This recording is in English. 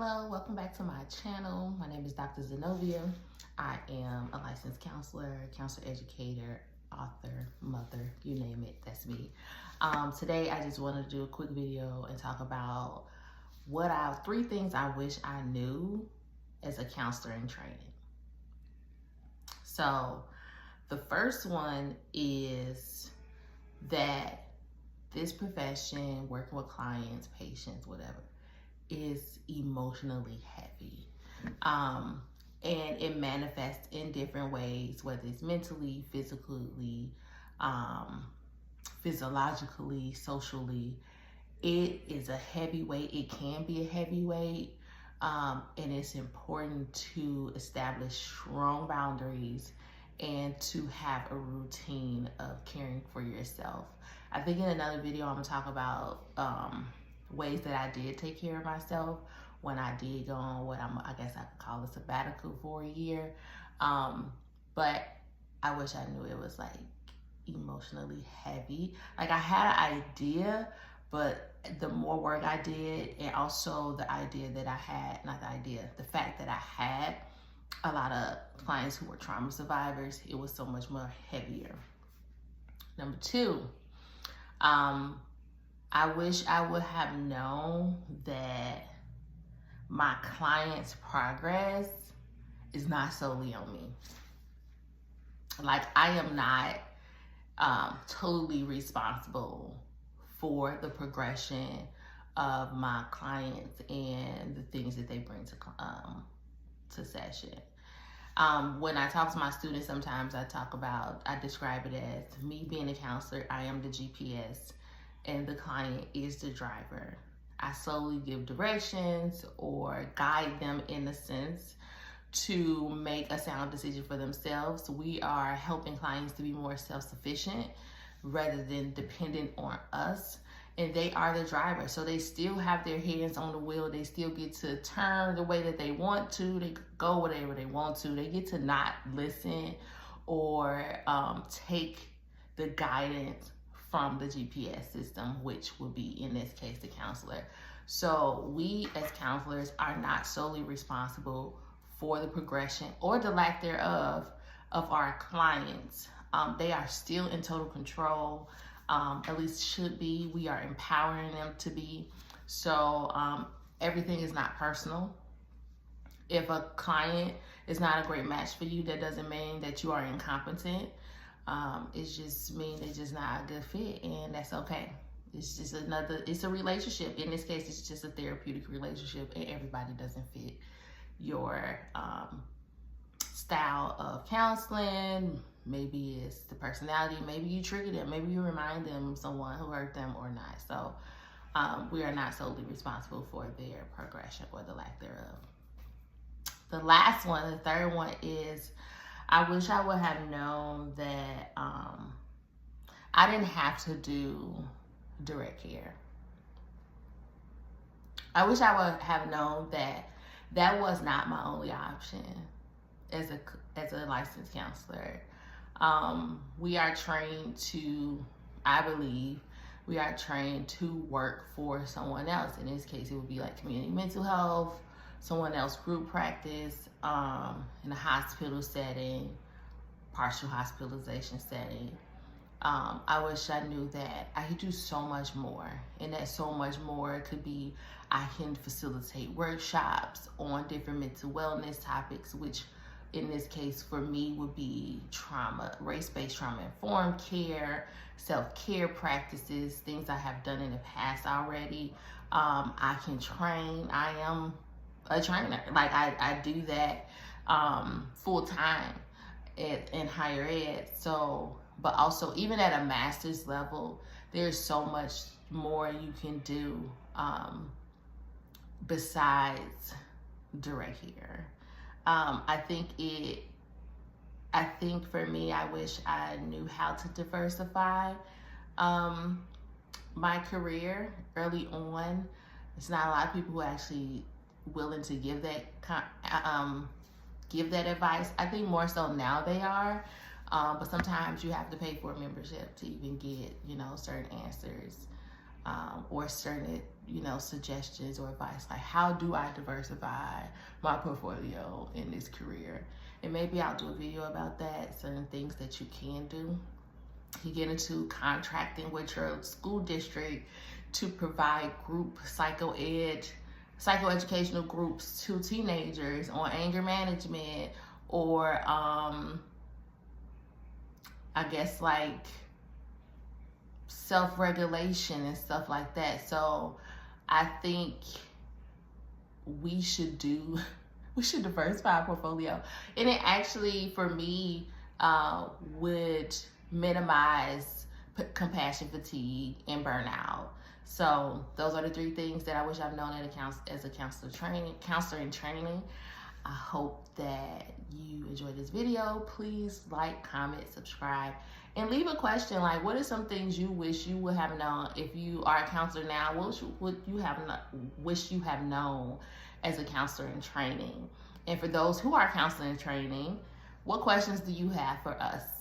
Hello, welcome back to my channel. My name is Dr. Zenobia. I am a licensed counselor, counselor educator, author, mother, you name it, that's me. Today I just wanted to do a quick video and talk about three things I wish I knew as a counselor in training. So the first one is that this profession, working with clients, patients, whatever, is emotionally heavy. And it manifests in different ways, whether it's mentally, physically, physiologically, socially. It is a heavy weight. It can be a heavy weight. And it's important to establish strong boundaries and to have a routine of caring for yourself. I think in another video, I'm gonna talk about ways that I did take care of myself when I did go on what I guess I could call a sabbatical for a year. But I wish I knew it was like emotionally heavy. Like I had an idea, but the more work I did, and also the idea that I had, the fact that I had a lot of clients who were trauma survivors, it was so much more heavier. Number two, I wish I would have known that my client's progress is not solely on me. Like I am not totally responsible for the progression of my clients and the things that they bring to session. When I talk to my students, sometimes I describe it as me being a counselor. I am the GPS and the client is the driver. I solely give directions or guide them in a sense to make a sound decision for themselves. We are helping clients to be more self-sufficient rather than dependent on us. And they are the driver. So they still have their hands on the wheel. They still get to turn the way that they want to. They go whatever they want to. They get to not listen or take the guidance from the GPS system, which would be, in this case, the counselor. So we as counselors are not solely responsible for the progression or the lack thereof of our clients. They are still in total control, at least should be. We are empowering them to be. So everything is not personal. If a client is not a great match for you, that doesn't mean that you are incompetent. It just means they're just not a good fit, and that's okay. It's just it's a relationship. In this case, it's just a therapeutic relationship, and everybody doesn't fit your style of counseling. Maybe it's the personality, maybe you trigger them, maybe you remind them of someone who hurt them or not. So we are not solely responsible for their progression or the lack thereof. The last one, the third one, is I wish I would have known that I didn't have to do direct care. I wish I would have known that that was not my only option as a licensed counselor. We are trained to, I believe, we are trained to work for someone else. In this case, it would be like community mental health, someone else group practice, in a hospital setting, partial hospitalization setting. I wish I knew that I could do so much more, and that so much more could be I can facilitate workshops on different mental wellness topics, which in this case for me would be trauma, race-based trauma-informed care, self-care practices, things I have done in the past already. I can train. I am a trainer. Like I do that full-time in higher ed. So, but also even at a master's level, there's so much more you can do besides direct care. I think for me, I wish I knew how to diversify my career early on. It's not a lot of people who are actually willing to give that advice. I think more so now they are, but sometimes you have to pay for a membership to even get certain answers or certain suggestions or advice. Like, how do I diversify my portfolio in this career? And maybe I'll do a video about that, certain things that you can do. You get into contracting with your school district to provide group psychoeducational groups to teenagers on anger management, or I guess like self-regulation and stuff like that. So I think we should diversify our portfolio. And it actually, for me, would minimize compassion fatigue and burnout. So those are the 3 things that I wish I've known as a counselor in training. I hope that you enjoyed this video. Please like, comment, subscribe, and leave a question like, what are some things you wish you would have known if you are a counselor now? What would you have wish you have known as a counselor in training? And for those who are counseling in training, what questions do you have for us?